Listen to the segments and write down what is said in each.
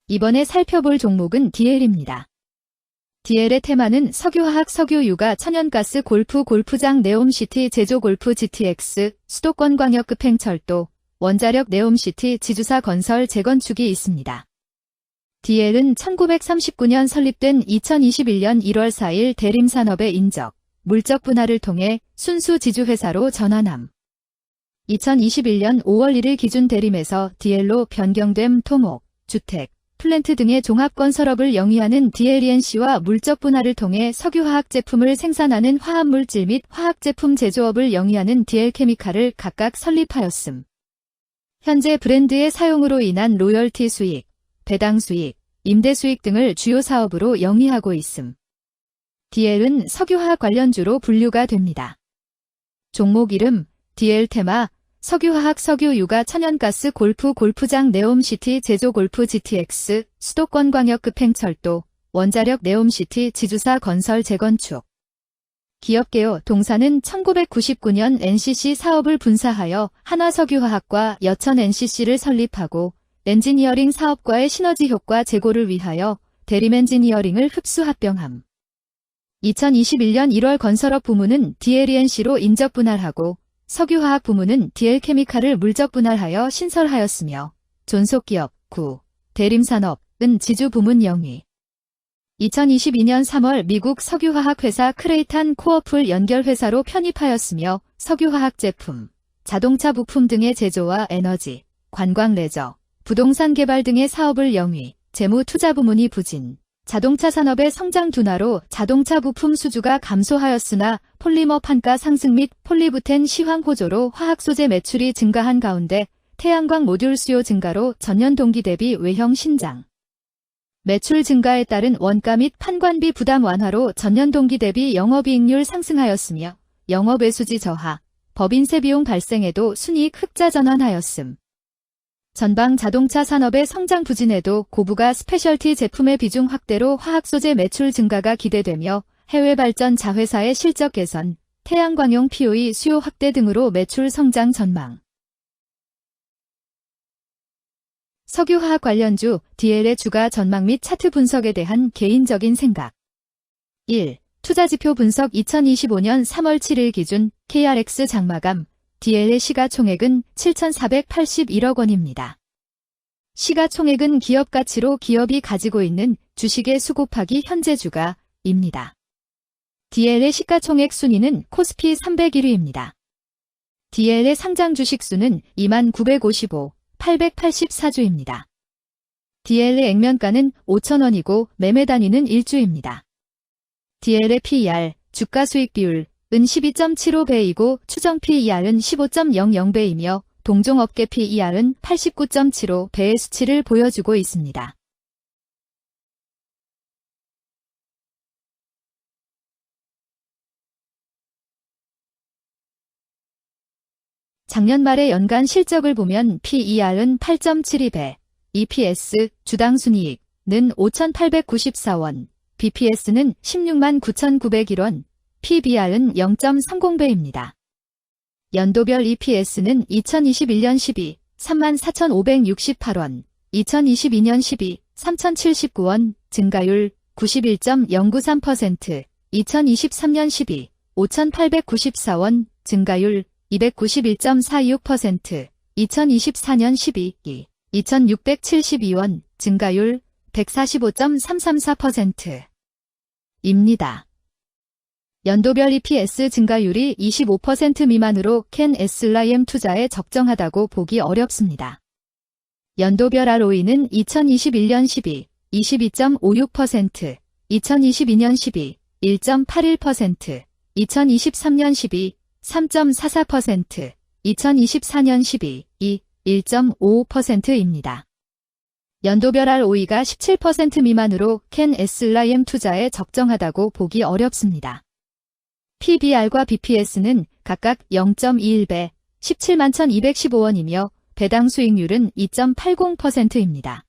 이번에 살펴볼 종목은 DL입니다. DL의 테마는 석유화학, 석유유가, 천연가스, 골프장, 네옴시티, 제조골프, GTX, 수도권 광역급행철도, 원자력, 네옴시티, 지주사 건설, 재건축이 있습니다. DL은 1939년 설립된 2021년 1월 4일 대림산업의 인적, 물적 분할을 통해 순수 지주회사로 전환함. 2021년 5월 1일 기준 대림에서 DL로 변경됨. 토목, 주택, 플랜트 등의 종합건설업을 영위하는 DLENC와 물적 분할을 통해 석유화학 제품을 생산하는 화합물질 및 화학제품 제조업을 영위하는 DL케미칼을 각각 설립하였음. 현재 브랜드의 사용으로 인한 로열티 수익, 배당 수익, 임대 수익 등을 주요 사업으로 영위하고 있음. DL은 석유화학 관련주로 분류가 됩니다. 종목 이름, DL 테마, 석유화학, 석유유가, 천연가스, 골프장, 네옴시티, 제조골프, GTX, 수도권 광역급행철도, 원자력, 네옴시티, 지주사 건설, 재건축. 기업개요. 동사는 1999년 NCC 사업을 분사하여 한화석유화학과 여천 NCC를 설립하고 엔지니어링 사업과의 시너지 효과 제고를 위하여 대림 엔지니어링을 흡수 합병함. 2021년 1월 건설업 부문은 DLENC로 인적 분할하고 석유화학 부문은 DL케미칼을 물적 분할하여 신설하였으며 존속기업, 대림산업은 지주 부문 영위. 2022년 3월 미국 석유화학 회사 크레이탄 코어풀 연결회사로 편입하였으며 석유화학 제품, 자동차 부품 등의 제조와 에너지, 관광 레저, 부동산 개발 등의 사업을 영위, 재무 투자 부문이 부진. 자동차 산업의 성장 둔화로 자동차 부품 수주가 감소하였으나 폴리머 판가 상승 및 폴리부텐 시황 호조로 화학 소재 매출이 증가한 가운데 태양광 모듈 수요 증가로 전년 동기 대비 외형 신장. 매출 증가에 따른 원가 및 판관비 부담 완화로 전년 동기 대비 영업이익률 상승하였으며 영업외수지 저하, 법인세 비용 발생에도 순이익 흑자 전환하였음. 전방 자동차 산업의 성장 부진에도 고부가 스페셜티 제품의 비중 확대로 화학소재 매출 증가가 기대되며 해외 발전 자회사의 실적 개선, 태양광용 POE 수요 확대 등으로 매출 성장 전망. 석유화학 관련주 DL의 주가 전망 및 차트 분석에 대한 개인적인 생각. 1. 투자지표 분석 2025년 3월 7일 기준 KRX 장마감 DL의 시가총액은 7,481억 원입니다. 시가총액은 기업가치로 기업이 가지고 있는 주식의 수 곱하기 현재 주가입니다. DL의 시가총액 순위는 코스피 301위입니다. DL의 상장 주식 수는 2955, 884주입니다. DL의 액면가는 5,000원이고 매매 단위는 1주입니다. DL의 PER, 주가 수익 비율 은 12.75배이고 추정 PER은 15.00배이며 동종업계 PER은 89.75배의 수치를 보여주고 있습니다. 작년 말의 연간 실적을 보면 PER은 8.72배, EPS, 주당 순이익은 5,894원, BPS는 169,901원, PBR은 0.30배입니다. 연도별 EPS는 2021년 12, 34,568원, 2022년 12, 3,079원, 증가율 91.093%, 2023년 12, 5,894원, 증가율 291.426%, 2024년 12, 2,672원, 증가율 145.334%입니다. 연도별 EPS 증가율이 25% 미만으로 캔 SLIM 투자에 적정하다고 보기 어렵습니다. 연도별 ROE는 2021년 12, 22.56%, 2022년 12, 1.81%, 2023년 12, 3.44%, 2024년 12, 1.55%입니다. 연도별 ROE가 17% 미만으로 캔 SLIM 투자에 적정하다고 보기 어렵습니다. PBR과 BPS는 각각 0.21배, 171,215원이며 배당 수익률은 2.80%입니다.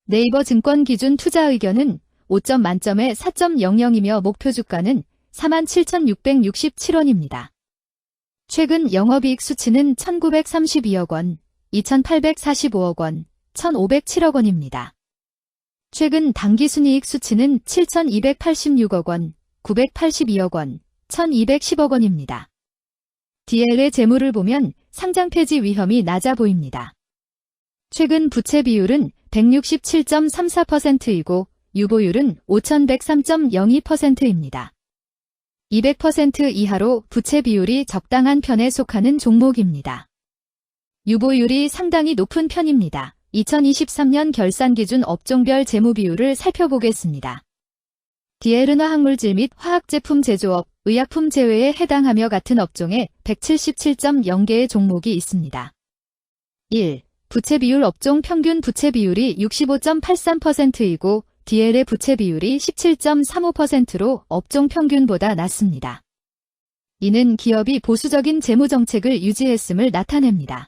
네이버 증권 기준 투자 의견은 5점 만점에 4.00이며 목표 주가는 47,667원입니다. 최근 영업이익 수치는 1,932억 원, 2,845억 원, 1,507억 원입니다. 최근 당기순이익 수치는 7,286억 원, 982억 원, 1,210억 원입니다. DL의 재무를 보면 상장 폐지 위험이 낮아 보입니다. 최근 부채 비율은 167.34%이고 유보율은 5,103.02%입니다. 200% 이하로 부채 비율이 적당한 편에 속하는 종목입니다. 유보율이 상당히 높은 편입니다. 2023년 결산 기준 업종별 재무 비율을 살펴보겠습니다. DL은 화학물질 및 화학제품 제조업, 의약품 제외에 해당하며 같은 업종에 177.0개의 종목이 있습니다. 1. 부채 비율 업종 평균 부채 비율이 65.83%이고 DL의 부채 비율이 17.35%로 업종 평균보다 낮습니다. 이는 기업이 보수적인 재무 정책을 유지했음을 나타냅니다.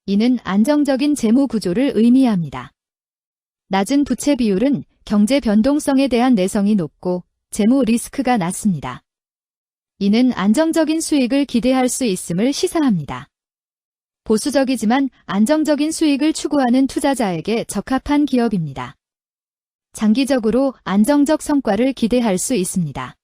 이는 안정적인 재무 구조를 의미합니다. 낮은 부채 비율은 경제 변동성에 대한 내성이 높고 재무 리스크가 낮습니다. 이는 안정적인 수익을 기대할 수 있음을 시사합니다. 보수적이지만 안정적인 수익을 추구하는 투자자에게 적합한 기업입니다. 장기적으로 안정적 성과를 기대할 수 있습니다.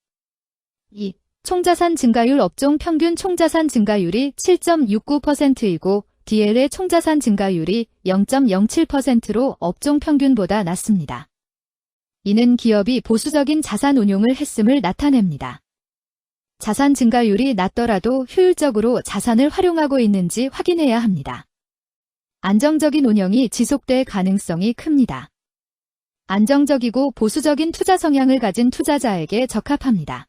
2. 총자산 증가율 업종 평균 총자산 증가율이 7.69%이고 DL의 총자산 증가율이 0.07%로 업종 평균보다 낮습니다. 이는 기업이 보수적인 자산 운용을 했음을 나타냅니다. 자산 증가율이 낮더라도 효율적으로 자산을 활용하고 있는지 확인해야 합니다. 안정적인 운영이 지속될 가능성이 큽니다. 안정적이고 보수적인 투자 성향을 가진 투자자에게 적합합니다.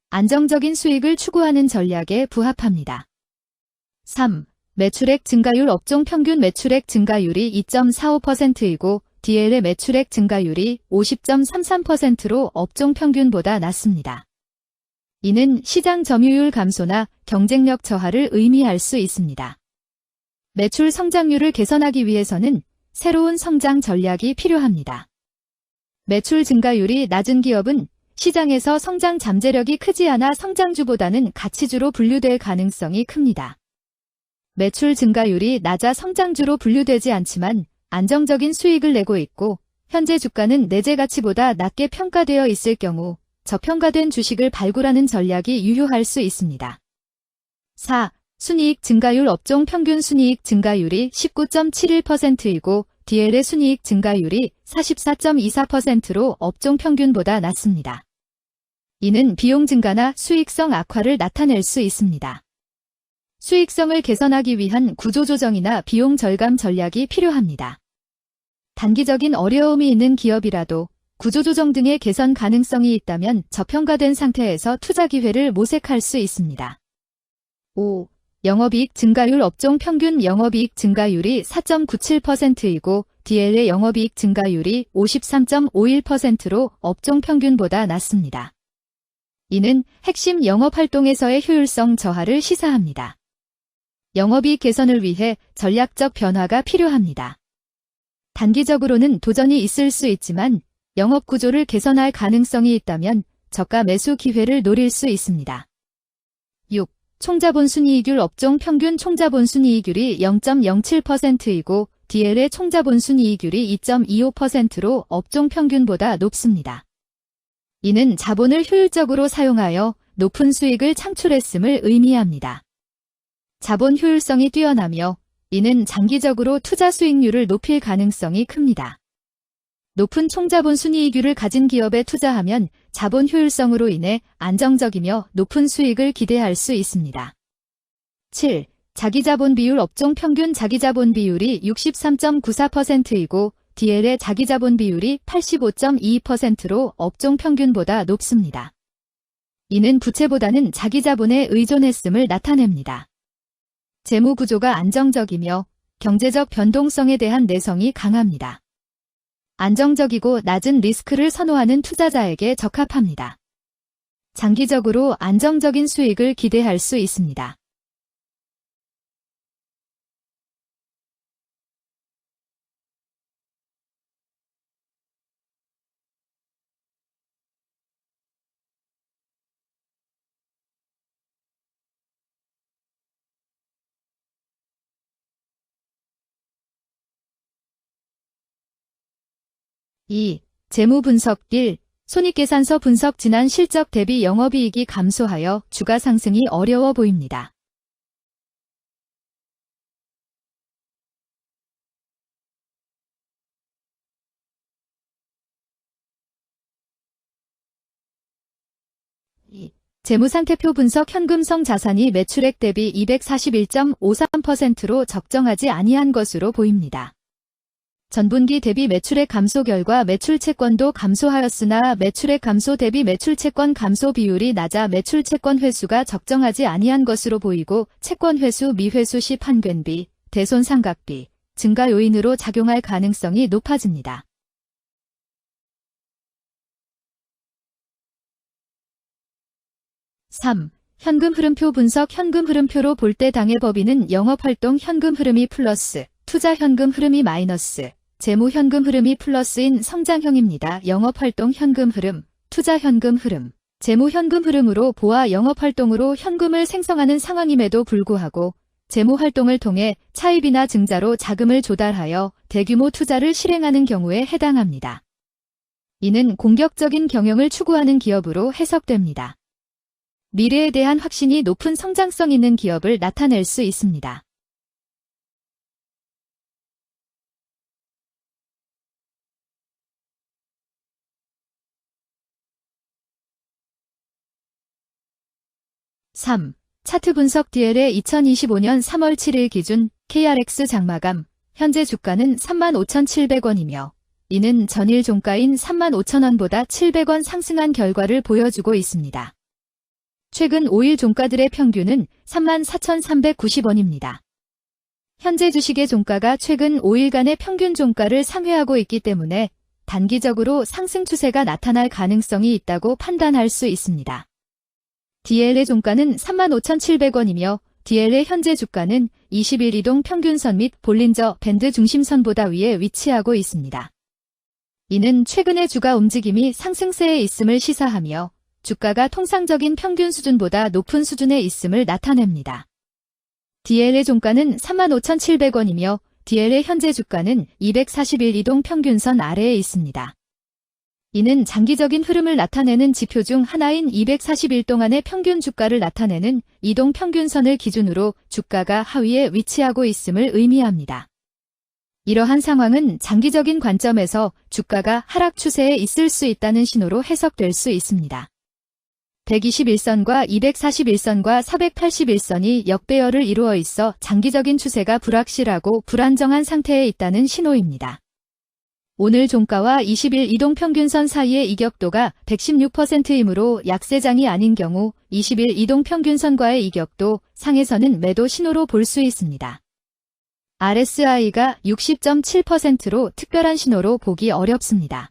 안정적인 수익을 추구하는 전략에 부합합니다. 3. 매출액 증가율 업종 평균 매출액 증가율이 2.45%이고 DL의 매출액 증가율이 50.33%로 업종 평균보다 낮습니다. 이는 시장 점유율 감소나 경쟁력 저하를 의미할 수 있습니다. 매출 성장률을 개선하기 위해서는 새로운 성장 전략이 필요합니다. 매출 증가율이 낮은 기업은 시장에서 성장 잠재력이 크지 않아 성장주보다는 가치주로 분류될 가능성이 큽니다. 매출 증가율이 낮아 성장주로 분류되지 않지만 안정적인 수익을 내고 있고 현재 주가는 내재 가치보다 낮게 평가되어 있을 경우 저평가된 주식을 발굴하는 전략이 유효할 수 있습니다. 4. 순이익 증가율 업종 평균 순이익 증가율이 19.71%이고 DL의 순이익 증가율이 44.24%로 업종 평균보다 낮습니다. 이는 비용 증가나 수익성 악화를 나타낼 수 있습니다. 수익성을 개선하기 위한 구조조정이나 비용 절감 전략이 필요합니다. 단기적인 어려움이 있는 기업이라도 구조조정 등의 개선 가능성이 있다면 저평가된 상태에서 투자 기회를 모색할 수 있습니다. 5. 영업이익 증가율 업종 평균 영업이익 증가율이 4.97%이고 DL의 영업이익 증가율이 53.51%로 업종 평균보다 낮습니다. 이는 핵심 영업활동에서의 효율성 저하를 시사합니다. 영업이익 개선을 위해 전략적 변화가 필요합니다. 단기적으로는 도전이 있을 수 있지만 영업 구조를 개선할 가능성이 있다면 저가 매수 기회를 노릴 수 있습니다. 6. 총자본 순이익률 업종 평균 총자본 순이익률이 0.07%이고 DL의 총자본 순이익률이 2.25%로 업종 평균보다 높습니다. 이는 자본을 효율적으로 사용하여 높은 수익을 창출했음을 의미합니다. 자본 효율성이 뛰어나며 이는 장기적으로 투자 수익률을 높일 가능성이 큽니다. 높은 총자본 순이익률을 가진 기업에 투자하면 자본 효율성으로 인해 안정적이며 높은 수익을 기대할 수 있습니다. 7. 자기자본 비율 업종 평균 자기자본 비율이 63.94%이고 DL의 자기자본 비율이 85.22%로 업종 평균보다 높습니다. 이는 부채보다는 자기자본에 의존했음을 나타냅니다. 재무 구조가 안정적이며 경제적 변동성에 대한 내성이 강합니다. 안정적이고 낮은 리스크를 선호하는 투자자에게 적합합니다. 장기적으로 안정적인 수익을 기대할 수 있습니다. 2. 재무 분석 1. 손익계산서 분석 지난 실적 대비 영업이익이 감소하여 주가 상승이 어려워 보입니다. 재무상태표 분석 현금성 자산이 매출액 대비 241.53%로 적정하지 아니한 것으로 보입니다. 전분기 대비 매출액 감소 결과 매출 채권도 감소하였으나 매출액 감소 대비 매출 채권 감소 비율이 낮아 매출 채권 회수가 적정하지 아니한 것으로 보이고 채권 회수 미회수 시 판권비, 대손상각비 증가 요인으로 작용할 가능성이 높아집니다. 3. 현금 흐름표 분석 현금 흐름표로 볼 때 당해 법인은 영업활동 현금 흐름이 플러스, 투자 현금 흐름이 마이너스, 재무 현금 흐름이 플러스인 성장형입니다. 영업활동 현금 흐름, 투자 현금 흐름, 재무 현금 흐름으로 보아 영업활동으로 현금을 생성하는 상황임에도 불구하고 재무 활동을 통해 차입이나 증자로 자금을 조달하여 대규모 투자를 실행하는 경우에 해당합니다. 이는 공격적인 경영을 추구하는 기업으로 해석됩니다. 미래에 대한 확신이 높은 성장성 있는 기업을 나타낼 수 있습니다. (3) 차트 분석 DL의 2025년 3월 7일 기준 KRX 장마감 현재 주가는 35,700원이며 이는 전일 종가인 35,000원보다 700원 상승한 결과를 보여주고 있습니다. 최근 5일 종가들의 평균은 34,390원입니다. 현재 주식의 종가가 최근 5일간의 평균 종가를 상회하고 있기 때문에 단기적으로 상승 추세가 나타날 가능성이 있다고 판단할 수 있습니다. DL의 종가는 35,700원이며 DL의 현재 주가는 20일 이동 평균선 및 볼린저 밴드 중심선보다 위에 위치하고 있습니다. 이는 최근의 주가 움직임이 상승세에 있음을 시사하며 주가가 통상적인 평균 수준보다 높은 수준에 있음을 나타냅니다. DL의 종가는 35,700원이며 DL의 현재 주가는 241 이동 평균선 아래에 있습니다. 이는 장기적인 흐름을 나타내는 지표 중 하나인 241 동안의 평균 주가를 나타내는 이동 평균선을 기준으로 주가가 하위에 위치하고 있음을 의미합니다. 이러한 상황은 장기적인 관점에서 주가가 하락 추세에 있을 수 있다는 신호로 해석될 수 있습니다. 121선과 241선과 481선이 역배열을 이루어 있어 장기적인 추세가 불확실하고 불안정한 상태에 있다는 신호입니다. 오늘 종가와 20일 이동평균선 사이의 이격도가 116%이므로 약세장이 아닌 경우 20일 이동평균선과의 이격도 상에서는 매도 신호로 볼 수 있습니다. RSI가 60.7%로 특별한 신호로 보기 어렵습니다.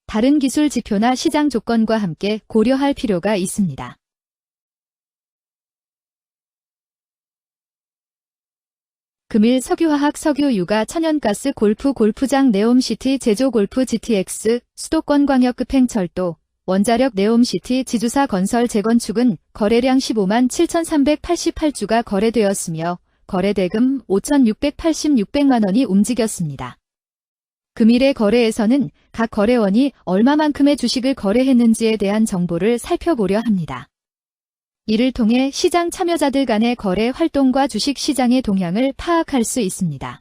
다른 기술 지표나 시장 조건과 함께 고려할 필요가 있습니다. 금일 석유화학 석유유가 천연가스 골프장 네옴시티 제조골프 GTX 수도권 광역급행철도 원자력 네옴시티 지주사 건설 재건축은 거래량 15만 7,388주가 거래되었으며 거래대금 5,686백만 원이 움직였습니다. 금일의 거래에서는 각 거래원이 얼마만큼의 주식을 거래했는지에 대한 정보를 살펴보려 합니다. 이를 통해 시장 참여자들 간의 거래 활동과 주식 시장의 동향을 파악할 수 있습니다.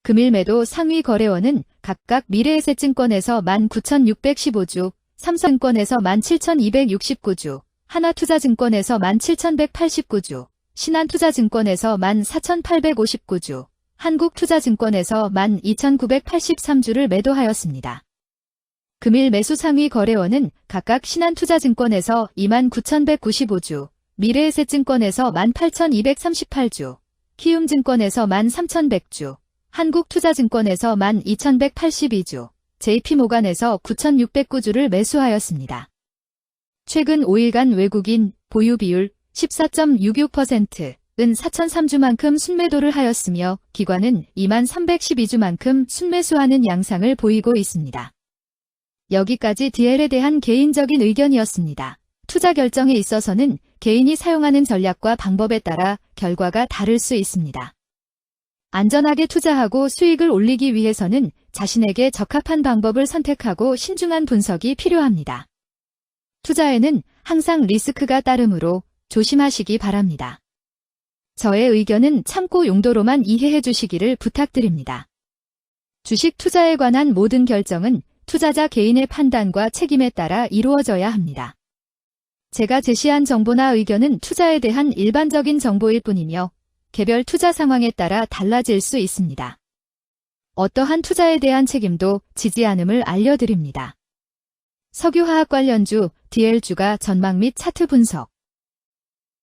금일 매도 상위 거래원은 각각 미래에셋증권에서 19,615주, 삼성증권에서 17,269주, 하나투자증권에서 17,189주, 신한투자증권에서 14,859주, 한국투자증권에서 12,983주를 매도하였습니다. 금일 매수 상위 거래원은 각각 신한투자증권에서 29,195주, 미래에셋증권에서 18,238주, 키움증권에서 13,100주, 한국투자증권에서 12,182주, JP모간에서 9,609주를 매수하였습니다. 최근 5일간 외국인 보유 비율 14.66%은 4,003주만큼 순매도를 하였으며 기관은 2312주만큼 순매수하는 양상을 보이고 있습니다. 여기까지 DL에 대한 개인적인 의견이었습니다. 투자 결정에 있어서는 개인이 사용하는 전략과 방법에 따라 결과가 다를 수 있습니다. 안전하게 투자하고 수익을 올리기 위해서는 자신에게 적합한 방법을 선택하고 신중한 분석이 필요합니다. 투자에는 항상 리스크가 따르므로 조심하시기 바랍니다. 저의 의견은 참고 용도로만 이해해 주시기를 부탁드립니다. 주식 투자에 관한 모든 결정은 투자자 개인의 판단과 책임에 따라 이루어져야 합니다. 제가 제시한 정보나 의견은 투자에 대한 일반적인 정보일 뿐이며 개별 투자 상황에 따라 달라질 수 있습니다. 어떠한 투자에 대한 책임도 지지 않음을 알려드립니다. 석유화학 관련주, DL주가 전망 및 차트 분석